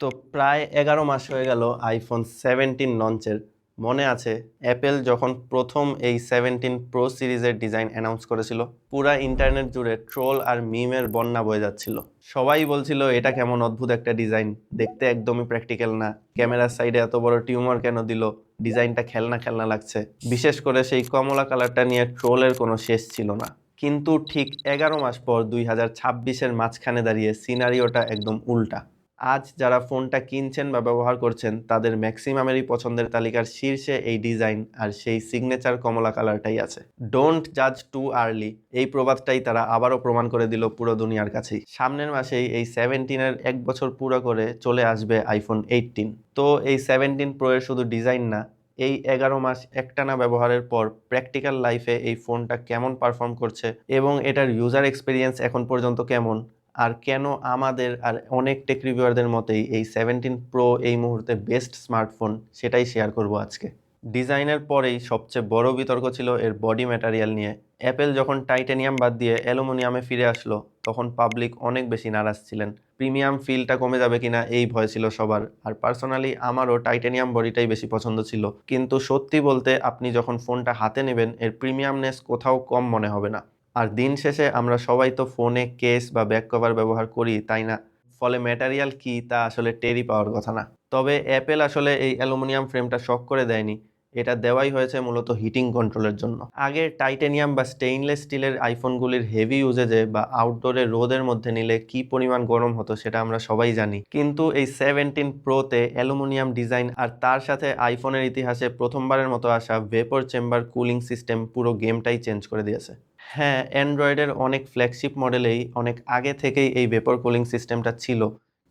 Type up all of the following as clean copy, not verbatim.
তো প্রায় 11 মাস হয়ে গেল আইফোন 17 লঞ্চের। মনে আছে অ্যাপেল যখন প্রথম এই 17 প্রো সিরিজের ডিজাইন অ্যানাউন্স করেছিল, পুরা ইন্টারনেট জুড়ে ট্রোল আর মিমের বন্যা বয়ে যাচ্ছিল। সবাই বলছিল এটা কেমন অদ্ভুত একটা ডিজাইন, দেখতে একদমই প্র্যাকটিক্যাল না, ক্যামেরার সাইডে এত বড় টিউমার কেন দিল, ডিজাইনটা খেলনা খেলনা লাগছে। বিশেষ করে সেই কমলা কালারটা নিয়ে ট্রোলের কোনো শেষ ছিল না। কিন্তু ঠিক 11 মাস পর 2026-এর মাঝখানে দাঁড়িয়ে সিনারিওটা একদম উল্টা। আজ যারা ফোনটা কিনছেন বা ব্যবহার করছেন তাদের ম্যাক্সিমামেরই পছন্দের তালিকার শীর্ষে এই ডিজাইন আর সেই সিগনেচার কমলা কালারটাই আছে। ডোন্ট জাজ টু আর্লি, এই প্রবাদটাই তারা আবারও প্রমাণ করে দিল পুরো দুনিয়ার কাছেই। সামনের মাসেই এই 17-এর 1 বছর পুরো করে চলে আসবে আইফোন 18। তো এই 17 প্রো এর শুধু ডিজাইন না, এই 11 মাস একটানা ব্যবহারের পর প্র্যাকটিক্যাল লাইফে এই ফোনটা কেমন পারফর্ম করছে এবং এটার ইউজার এক্সপিরিয়েন্স এখন পর্যন্ত কেমন, আর কেন আমাদের আর অনেক টেক রিভিউয়ারদের মতেই এই 17 প্রো এই মুহূর্তে বেস্ট স্মার্টফোন, সেটাই শেয়ার করব আজকে। ডিজাইনের পরেই সবচেয়ে বড় বিতর্ক ছিল এর বডি ম্যাটেরিয়াল নিয়ে। অ্যাপেল যখন টাইটানিয়াম বাদ দিয়ে অ্যালুমিনিয়ামে ফিরে আসলো তখন পাবলিক অনেক বেশি নারাজ ছিলেন। প্রিমিয়াম ফিলটা কমে যাবে কিনা এই ভয় ছিল সবার, আর পার্সোনালি আমারও টাইটানিয়াম বডিটাই বেশি পছন্দ ছিল। কিন্তু সত্যি বলতে আপনি যখন ফোনটা হাতে নেবেন এর প্রিমিয়ামনেস কোথাও কম মনে হবে না। আর দিন শেষে আমরা সবাই তো ফোনে কেস বা ব্যাক কভার ব্যবহার করি, তাই না? ফলে ম্যাটেরিয়াল কি তা আসলে টেরই পাওয়ার কথা না। তবে অ্যাপেল আসলে এই অ্যালুমিনিয়াম ফ্রেমটা শক করে দেয়নি, এটা দেওয়াই হয়েছে মূলত হিটিং কন্ট্রোলের জন্য। আগের টাইটানিয়াম বা স্টেইনলেস স্টিলের আইফোনগুলির হেভি ইউজেজে বা আউটডোরে রোদের মধ্যে নিলে কি পরিমাণ গরম হতো সেটা আমরা সবাই জানি। কিন্তু এই 17 প্রোতে অ্যালুমিনিয়াম ডিজাইন আর তার সাথে আইফোনের ইতিহাসে প্রথমবারের মতো আসা ভেপর চেম্বার কুলিং সিস্টেম পুরো গেমটাই চেঞ্জ করে দিয়েছে। হ্যাঁ, অ্যান্ড্রয়েডের অনেক ফ্ল্যাগশিপ মডেলেই অনেক আগে থেকেই এই ভেপর কুলিং সিস্টেমটা ছিল,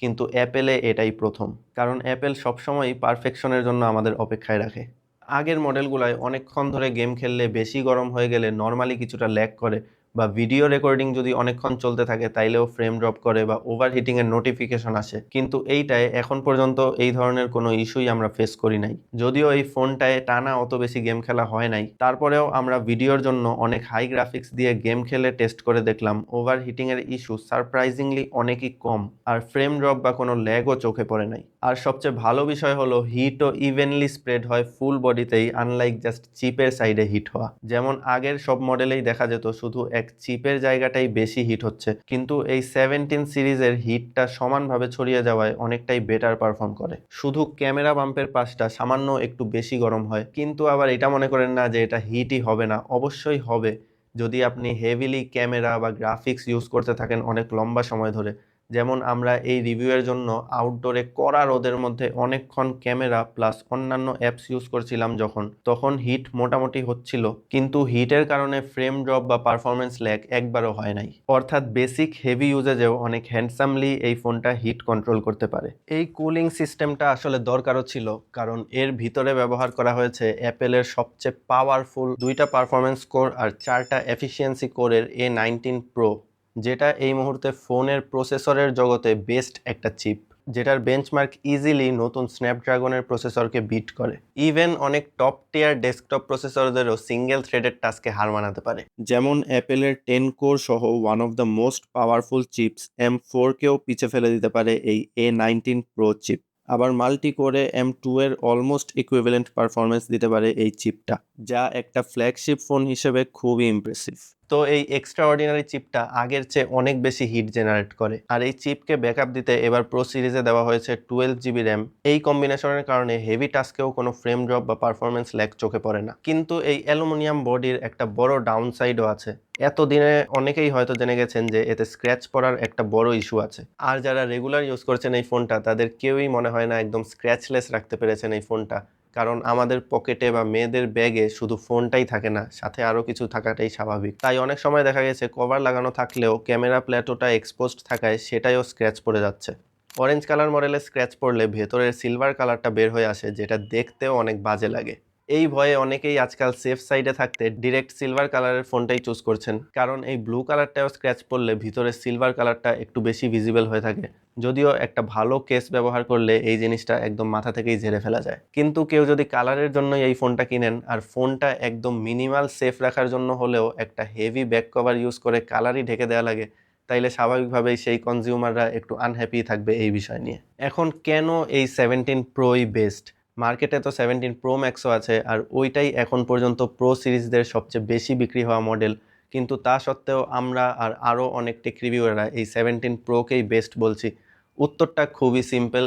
কিন্তু অ্যাপেলে এটাই প্রথম। কারণ অ্যাপেল সবসময়ই পারফেকশনের জন্য আমাদের অপেক্ষায় রাখে। আগের মডেলগুলোয় অনেকক্ষণ ধরে গেম খেললে বেশি গরম হয়ে গেলে নর্মালি কিছুটা ল্যাগ করে, বা ভিডিও রেকর্ডিং যদি অনেকক্ষণ চলতে থাকে তাইলেও ফ্রেম ড্রপ করে বা ওভার হিটিংয়ের নোটিফিকেশন আসে। কিন্তু এইটায় এখন পর্যন্ত এই ধরনের কোনো ইস্যুই আমরা ফেস করি নাই। যদিও এই ফোনটায় টানা অত বেশি গেম খেলা হয় নাই, তারপরেও আমরা ভিডিওর জন্য অনেক হাই গ্রাফিক্স দিয়ে গেম খেলে টেস্ট করে দেখলাম ওভার হিটিংয়ের ইস্যু সারপ্রাইজিংলি অনেকই কম, আর ফ্রেম ড্রপ বা কোনো ল্যাগও চোখে পড়ে নাই। আর সবচেয়ে ভালো বিষয় হলো হিটও ইভেনলি স্প্রেড হয় ফুল বডিতেই, আনলাইক জাস্ট চিপের সাইডে হিট হওয়া। যেমন আগের সব মডেলেই দেখা যেত শুধু এক চিপের জায়গাটাই বেশি হিট হচ্ছে, কিন্তু এই 17 সিরিজের হিটটা সমানভাবে ছড়িয়ে যাওয়ায় অনেকটাই বেটার পারফর্ম করে। শুধু ক্যামেরা বাম্পের পাশটা সামান্য একটু বেশি গরম হয়, কিন্তু আবার এটা মনে করেন না যে এটা হিটই হবে না, অবশ্যই হবে যদি আপনি হেভিলি ক্যামেরা বা গ্রাফিক্স ইউজ করতে থাকেন অনেক লম্বা সময় ধরে। যেমন আমরা এই রিভিউয়ের জন্য আউটডোরে কড়া রোদের মধ্যে অনেকক্ষণ ক্যামেরা প্লাস অন্যান্য অ্যাপস ইউজ করছিলাম, তখন হিট মোটামুটি হচ্ছিল, কিন্তু হিটের কারণে ফ্রেম ড্রপ বা পারফরমেন্স ল্যাগ একবারও হয় নাই। অর্থাৎ বেসিক হেভি ইউজেজেও অনেক হ্যান্ডসামলি এই ফোনটা হিট কন্ট্রোল করতে পারে। এই কুলিং সিস্টেমটা আসলে দরকারও ছিল, কারণ এর ভিতরে ব্যবহার করা হয়েছে অ্যাপেলের সবচেয়ে পাওয়ারফুল 2টা পারফরমেন্স কোর আর 4টা এফিসিয়েন্সি কোরের A19 প্রো, যেটা এই মুহূর্তে ফোনের প্রসেসরের জগতে বেস্ট একটা চিপ, যেটার বেঞ্চমার্ক ইজিলি নতুন স্ন্যাপড্রাগনের প্রসেসরকে বিট করে। ইভেন অনেক টপ টিয়ার ডেস্কটপ প্রসেসরদেরও সিঙ্গেল থ্রেডেড টাস্কে হার মানাতে পারে। যেমন অ্যাপেলের 10 কোর সহ one of the most powerful chips M4কেও পিছে ফেলে দিতে পারে এই A19 প্রো চিপ। আবার মাল্টি কোরে M2 এর অলমোস্ট ইকুইভ্যালেন্ট পারফরমেন্স দিতে পারে এই চিপটা, যা একটা ফ্ল্যাগশিপ ফোন হিসেবে খুবই ইমপ্রেসিভ। তো এই এক্সট্রা অর্ডিনারি চিপটা আগের চেয়ে অনেক বেশি হিট জেনারেট করে, আর এই চিপকে ব্যাকআপ দিতে এবার প্রো সিরিজে দেওয়া হয়েছে 12 GB র্যাম। এই কম্বিনেশনের কারণে হেভি টাস্কেও কোনো ফ্রেম ড্রপ বা পারফরমেন্স ল্যাগ চোখে পড়ে না। কিন্তু এই অ্যালুমিনিয়াম বডির একটা বড় ডাউন সাইডও আছে। এতদিনে অনেকেই হয়তো জেনে গেছেন যে এতে স্ক্র্যাচ পড়ার একটা বড় ইস্যু আছে, আর যারা রেগুলার ইউজ করছেন এই ফোনটা তাদের কেউই মনে হয় না একদম স্ক্র্যাচলেস রাখতে পেরেছেন এই ফোনটা। কারণ আমাদের পকেটে বা মেয়েদের ব্যাগে শুধু ফোনটাই থাকে না, সাথে আরও কিছু থাকাটাই স্বাভাবিক। তাই অনেক সময় দেখা গেছে কভার লাগানো থাকলেও ক্যামেরা প্ল্যাটোটা এক্সপোজড থাকায় সেটাইও স্ক্র্যাচ পড়ে যাচ্ছে। অরেঞ্জ কালার মডেলে স্ক্র্যাচ পড়লে ভেতরের সিলভার কালারটা বের হয়ে আসে, যেটা দেখতেও অনেক বাজে লাগে। এই ভয়ে অনেকেই আজকাল সেফ সাইডে থাকতে ডিরেক্ট সিলভার কালারের ফোনটাই চুজ করছেন, কারণ এই ব্লু কালারটাও স্ক্র্যাচ পড়লে ভিতরে সিলভার কালারটা একটু বেশি ভিজিবল হয়ে থাকে। যদিও একটা ভালো কেস ব্যবহার করলে এই জিনিসটা একদম মাথা থেকেই ঝেড়ে ফেলা যায়। কিন্তু কেউ যদি কালারের জন্য এই ফোনটা কিনেন আর ফোনটা একদম মিনিমাল সেফ রাখার জন্য হলেও একটা হেভি ব্যাক কভার ইউজ করে কালারই ঢেকে দেওয়া লাগে, তাইলে স্বাভাবিকভাবেই সেই কনজিউমাররা একটু আনহ্যাপি থাকবে এই বিষয় নিয়ে। এখন কেন এই 17 প্রোই বেস্ট? মার্কেটে তো 17 প্রো ম্যাক্সও আছে, আর ওইটাই এখন পর্যন্ত প্রো সিরিজদের সবচেয়ে বেশি বিক্রি হওয়া মডেল, কিন্তু তা সত্ত্বেও আমরা আর আরও অনেক টেক রিভিউয়াররা এই 17 প্রোকেই বেস্ট বলছি। উত্তরটা খুবই simple,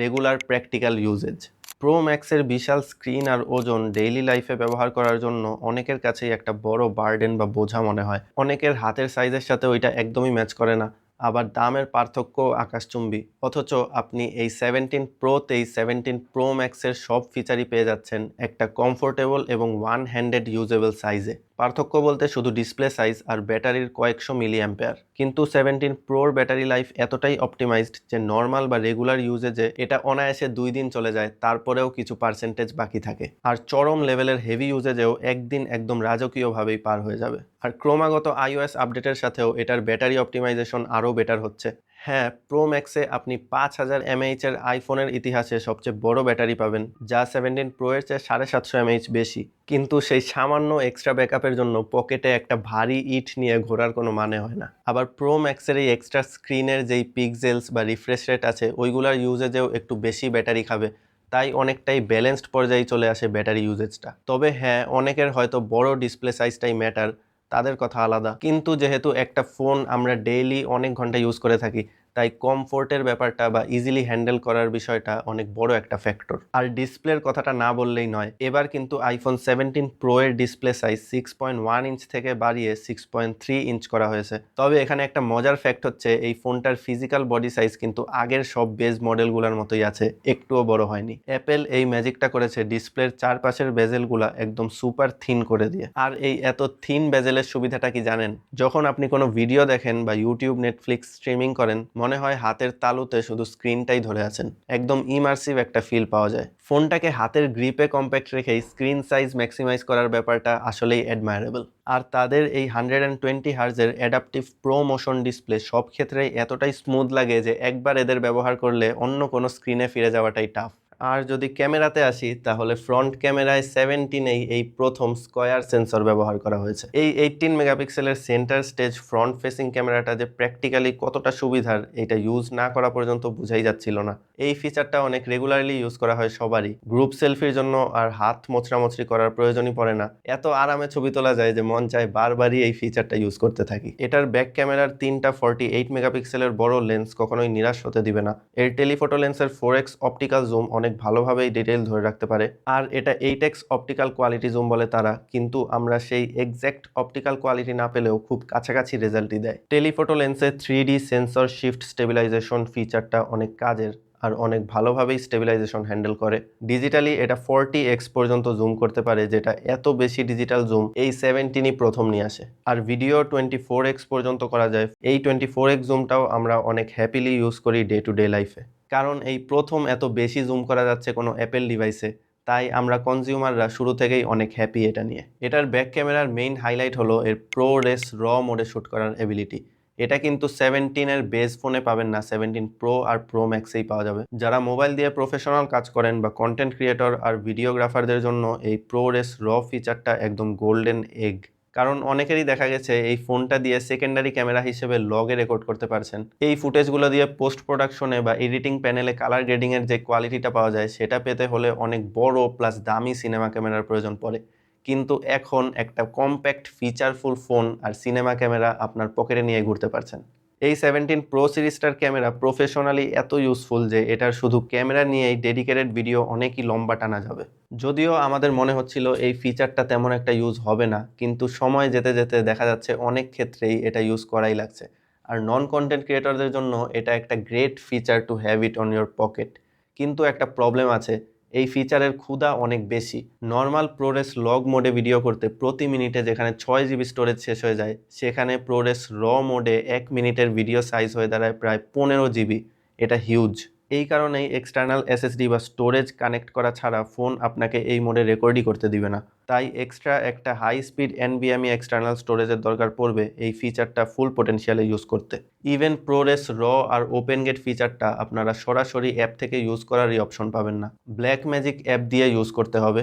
regular practical uses. Pro ম্যাক্সের বিশাল স্ক্রিন আর ওজন ডেইলি লাইফে ব্যবহার করার জন্য অনেকের কাছেই একটা বড় বার্ডেন বা বোঝা মনে হয়। অনেকের হাতের সাইজের সাথে ওইটা একদমই ম্যাচ করে না, আবার দামের পার্থক্য আকাশচুম্বী। অথচ আপনি এই 17 প্রোতেই 17 প্রো ম্যাক্সের সব ফিচারই পেয়ে যাচ্ছেন একটা কমফোর্টেবল এবং ওয়ান হ্যান্ডেড ইউজেবল সাইজে। পার্থক্য বলতে শুধু ডিসপ্লে সাইজ আর ব্যাটারির কয়েকশো মিলি অ্যাম্পেয়ার। কিন্তু 17 প্রোর ব্যাটারি লাইফ এতটাই অপটিমাইজড যে নর্মাল বা রেগুলার ইউজেজে এটা অনায়াসে 2 দিন চলে যায়, তারপরেও কিছু পার্সেন্টেজ বাকি থাকে। আর চরম লেভেলের হেভি ইউজেজেও একদিন একদম রাজকীয়ভাবেই পার হয়ে যাবে। আর ক্রমাগত iOS আপডেটের সাথেও এটার ব্যাটারি অপটিমাইজেশন আরও বেটার হচ্ছে। হ্যাঁ, প্রো ম্যাক্সে আপনি 5000 mAh এর আইফোনের ইতিহাসে সবচেয়ে বড় ব্যাটারি পাবেন, যা 17 প্রো এর চেয়ে 750 mAh বেশি। কিন্তু সেই সামান্য এক্সট্রা ব্যাকআপের জন্য পকেটে একটা ভারী ইট নিয়ে ঘোরার কোনো মানে হয় না। আবার প্রো ম্যাক্সের এই এক্সট্রা স্ক্রিনের যেই পিক্সেলস বা রিফ্রেশ রেট আছে, ওইগুলার ইউজেজেও একটু বেশি ব্যাটারি খাবে, তাই অনেকটাই ব্যালেন্সড পর্যায়ে চলে আসে ব্যাটারি ইউজেজটা। তবে হ্যাঁ, অনেকের হয়তো বড় ডিসপ্লে সাইজটাই ম্যাটার, তাদের কথা আলাদা। কিন্তু যেহেতু একটা ফোন আমরা ডেইলি অনেক ঘন্টা ইউজ করে থাকি, তাই কমফোর্টের ব্যাপারটা বা ইজিলি হ্যান্ডেল করার বিষয়টা অনেক বড় একটা ফ্যাক্টর। আর ডিসপ্লের কথাটা না বললেই নয়, এবার কিন্তু আইফোন 17 প্রো এর ডিসপ্লে সাইজ 6.1 ইঞ্চ থেকে বাড়িয়ে 6.3 ইঞ্চ করা হয়েছে। তবে এখানে একটা মজার ফ্যাক্ট হচ্ছে, এই ফোনটার ফিজিক্যাল বডি সাইজ কিন্তু আগের সব বেজ মডেলগুলোর মতোই আছে, একটুও বড় হয়নি। অ্যাপেল এই ম্যাজিকটা করেছে ডিসপ্লের চারপাশের বেজেলগুলা একদম সুপার থিন করে দিয়ে। আর এই এত থিন বেজেলের সুবিধাটা কি জানেন? যখন আপনি কোনো ভিডিও দেখেন বা ইউটিউব, নেটফ্লিক্স স্ট্রিমিং করেন, মনে হয় হাতের তালুতে শুধু স্ক্রিনটাই ধরে আছেন। একদম ইমার্সিভ একটা ফিল পাওয়া যায়। ফোনটাকে হাতের গ্রিপে কম্প্যাক্ট রেখেই স্ক্রিন সাইজ ম্যাক্সিমাইজ করার ব্যাপারটা আসলেই অ্যাডমায়ারেবল। আর তাদের এই 120 হার্জের অ্যাডাপটিভ প্রো মোশন ডিসপ্লে সব ক্ষেত্রেই এতটাই স্মুথ লাগে যে একবার এদের ব্যবহার করলে অন্য কোনো স্ক্রিনে ফিরে যাওয়াটাই টাফ। আর যদি ক্যামেরাতে আসি, তাহলে ফ্রন্ট ক্যামেরায় 17-এই এই প্রথম স্কয়ার সেন্সর ব্যবহার করা হয়েছে। এই 18 মেগাপিক্সেলের সেন্টার স্টেজ ফ্রন্ট ফেসিং ক্যামেরাটা যে প্র্যাকটিক্যালি কতটা সুবিধার, এটা ইউজ না করা পর্যন্ত বুঝাই যাচ্ছিল না। এই ফিচারটা অনেক রেগুলারলি ইউজ করা হয় সবারই, গ্রুপ সেলফির জন্য আর হাত মোছড়ামোছড়ি করার প্রয়োজনই পড়ে না। এত আরামে ছবি তোলা যায় যে মন চায় বারবারই এই ফিচারটা ইউজ করতে থাকি। এটার ব্যাক ক্যামেরার 3টা 48 মেগাপিক্সেলের বড় লেন্স কখনোই নিরাশ হতে দিবে না। এর টেলিফোটো লেন্সের 4x অপটিক্যাল জুম অনেক ভালোভাবেই ডিটেইল ধরে রাখতে পারে। আর এটা 8x অপটিক্যাল কোয়ালিটি জুম বলে তারা, কিন্তু আমরা সেই এক্স্যাক্ট অপটিক্যাল কোয়ালিটি না পেলেও খুব কাছাকাছি রেজাল্টই দেয়। টেলিফোটো লেন্সে 3D সেন্সর শিফট স্টেবিলাইজেশন ফিচারটা অনেক কাজের, আর অনেক ভালোভাবেই স্টেবিলাইজেশন হ্যান্ডেল করে। ডিজিটালি এটা 40x পর্যন্ত জুম করতে পারে, যেটা এত বেশি ডিজিটাল জুম এই 17ই প্রথম নিয়ে আসে। আর ভিডিও 24x পর্যন্ত করা যায়। এই 24x জুমটাও আমরা অনেক হ্যাপিলি ইউজ করি ডে টু ডে লাইফে, কারণ এই প্রথম এত বেশি জুম করা যাচ্ছে কোনো অ্যাপেল ডিভাইসে। তাই আমরা কনজিউমাররা শুরু থেকেই অনেক হ্যাপি এটা নিয়ে। এটার ব্যাক ক্যামেরার মেইন হাইলাইট হলো এর প্রো রেস র মোডে শ্যুট করার এবিলিটি। এটা কিন্তু 17-এর বেস ফোনে পাবেন না, 17 প্রো আর প্রো ম্যাক্সেই পাওয়া যাবে। যারা মোবাইল দিয়ে প্রফেশনাল কাজ করেন বা কন্টেন্ট ক্রিয়েটর আর ভিডিওগ্রাফারদের জন্য এই প্রো রেস র ফিচারটা একদম গোল্ডেন এগ। কারণ অনেকেরই দেখা গেছে এই ফোনটা দিয়ে সেকেন্ডারি ক্যামেরা হিসেবে লগে রেকর্ড করতে পারছেন। এই ফুটেজগুলো দিয়ে পোস্ট প্রোডাকশনে বা এডিটিং প্যানেলে কালার গ্রেডিংয়ের যে কোয়ালিটিটা পাওয়া যায়, সেটা পেতে হলে অনেক বড় প্লাস দামি সিনেমা ক্যামেরার প্রয়োজন পড়ে। কিন্তু এখন একটা কম্প্যাক্ট ফিচারফুল ফোন আর সিনেমা ক্যামেরা আপনার পকেটে নিয়ে ঘুরতে পারছেন। এই 17 প্রো সিরিজটার ক্যামেরা প্রফেশনালি এত ইউজফুল যে এটার শুধু ক্যামেরা নিয়েই ডেডিকেটেড ভিডিও অনেকই লম্বা টানা যাবে। যদিও আমাদের মনে হচ্ছিল এই ফিচারটা তেমন একটা ইউজ হবে না, কিন্তু সময় যেতে যেতে দেখা যাচ্ছে অনেক ক্ষেত্রেই এটা ইউজ করাই লাগছে। আর নন কন্টেন্ট ক্রিয়েটরদের জন্য এটা একটা great feature to have it on your pocket. কিন্তু একটা প্রবলেম আছে, এই ফিচারের ক্ষুধা অনেক বেশি। নর্মাল প্রোরেস লগ মোডে ভিডিও করতে প্রতি মিনিটে যেখানে 6 GB স্টোরেজ শেষ হয়ে যায়, সেখানে প্রোরেস র মোডে 1 মিনিটের ভিডিও সাইজ হয়ে দাঁড়ায় প্রায় 15 GB। এটা হিউজ। এই কারণেই এক্সটার্নাল এসএসডি বা স্টোরেজ কানেক্ট করা ছাড়া ফোন আপনাকে এই মোডে রেকর্ডই করতে দিবে না। তাই এক্সট্রা একটা হাই স্পিড এনভিএমই এক্সটার্নাল স্টোরেজের দরকার পড়বে এই ফিচারটা ফুল পোটেনশিয়ালে ইউজ করতে। ইভেন প্রোরেস র আর ওপেন গেট ফিচারটা আপনারা সরাসরি অ্যাপ থেকে ইউজ করারই অপশন পাবেন না, ব্ল্যাক ম্যাজিক অ্যাপ দিয়ে ইউজ করতে হবে।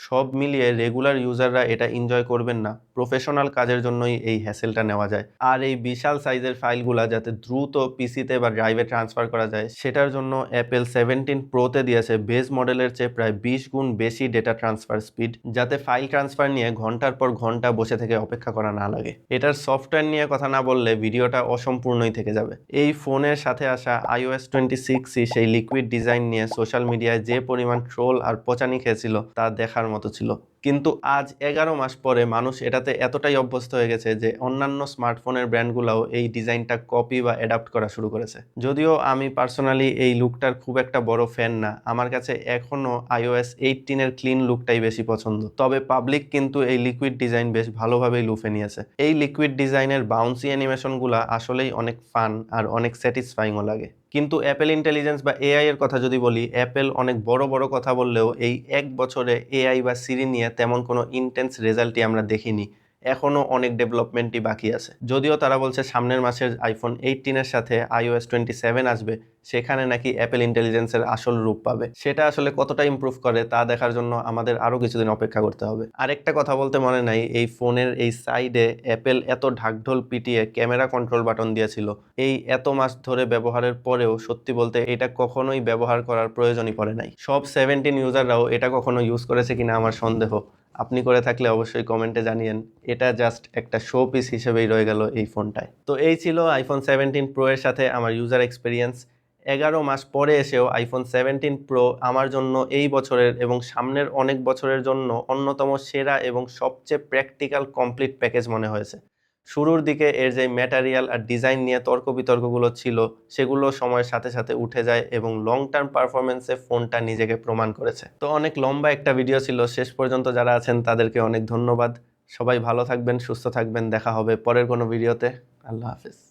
সব মিলিয়ে রেগুলার ইউজাররা এটা এনজয় করবেন না, প্রফেশনাল কাজের জন্যই এই হ্যাসেলটা নেওয়া যায়। আর এই বিশাল সাইজের ফাইলগুলা যাতে দ্রুত পিসিতে বা ড্রাইভে ট্রান্সফার করা যায়, সেটার জন্য অ্যাপেল 17 প্রোতে দিয়েছে বেস মডেলের চেয়ে প্রায় 20 গুণ বেশি ডেটা ট্রান্সফার স্পিড, যাতে ফাইল ট্রান্সফার নিয়ে ঘন্টার পর ঘন্টা বসে থেকে অপেক্ষা করা না লাগে। এটার সফটওয়্যার নিয়ে কথা না বললে ভিডিওটা অসম্পূর্ণই থেকে যাবে। এই ফোনের সাথে আসা iOS 26 সেই লিকুইড ডিজাইন নিয়ে সোশ্যাল মিডিয়ায় যে পরিমাণ ট্রোল আর পচানি খেয়েছিল তা দেখার মতো ছিল। কিন্তু আজ 11 মাস পরে মানুষ এটাতে এতটাই অভ্যস্ত হয়ে গেছে যে অন্যান্য স্মার্টফোনের ব্র্যান্ডগুলোও এই ডিজাইনটা কপি বা অ্যাডাপ্ট করা শুরু করেছে। যদিও আমি পার্সোনালি এই লুকটার খুব একটা বড় ফ্যান না, আমার কাছে এখনও iOS 18 এর ক্লিন লুকটাই বেশি পছন্দ। তবে পাবলিক কিন্তু এই লিকুইড ডিজাইন বেশ ভালোভাবেই লুফে নিয়েছে। এই লিকুইড ডিজাইনের বাউন্সি অ্যানিমেশনগুলো আসলেই অনেক ফান আর অনেক স্যাটিসফাইংও লাগে। কিন্তু অ্যাপেল ইন্টেলিজেন্স বা এআই এর কথা যদি বলি, অ্যাপেল অনেক বড় বড় কথা বললেও এই 1 বছরে এআই বা সিরি নিয়ে তেমন কোনো ইন্টেন্স রেজাল্টই আমরা দেখিনি। এখনও অনেক ডেভেলপমেন্টই বাকি আছে। যদিও তারা বলছে সামনের মাসের iPhone 18 এর সাথে iOS 27 আসবে, সেখানে নাকি অ্যাপেল ইন্টেলিজেন্সের আসল রূপ পাবে। সেটা আসলে কতটা ইমপ্রুভ করে তা দেখার জন্য আমাদের আরও কিছুদিন অপেক্ষা করতে হবে। আরেকটা কথা বলতে মনে নাই, এই ফোনের এই সাইডে অ্যাপেল এত ঢাকঢোল পিটিয়ে ক্যামেরা কন্ট্রোল বাটন দিয়েছিল। এই এত মাস ধরে ব্যবহারের পরেও সত্যি বলতে এটা কখনোই ব্যবহার করার প্রয়োজনই পড়ে নাই। সব 17 ইউজাররাও এটা কখনো ইউজ করেছে কিনা আমার সন্দেহ। আপনি করে থাকলে অবশ্যই কমেন্টে জানিয়েন। এটা জাস্ট একটা শো পিস হিসেবেই রয়ে গেল এই ফোনটায়। তো এই ছিল iPhone 17 Pro এর সাথে আমার ইউজার এক্সপিরিয়েন্স। 11 মাস পরে এসেও iPhone 17 Pro আমার জন্য এই বছরের এবং সামনের অনেক বছরের জন্য অন্যতম সেরা এবং সবচেয়ে প্র্যাকটিক্যাল কমপ্লিট প্যাকেজ মনে হয়েছে। শুরুর দিকে এর যে ম্যাটেরিয়াল আর ডিজাইন নিয়ে তর্ক বিতর্কগুলো ছিল, সেগুলো সময়ের সাথে সাথে উঠে যায় এবং লং টার্ম পারফরমেন্সে ফোনটা নিজেকে প্রমাণ করেছে। তো অনেক লম্বা একটা ভিডিও ছিল, শেষ পর্যন্ত যারা আছেন তাদেরকে অনেক ধন্যবাদ। সবাই ভালো থাকবেন, সুস্থ থাকবেন, দেখা হবে পরের কোনো ভিডিওতে। আল্লাহ হাফেজ।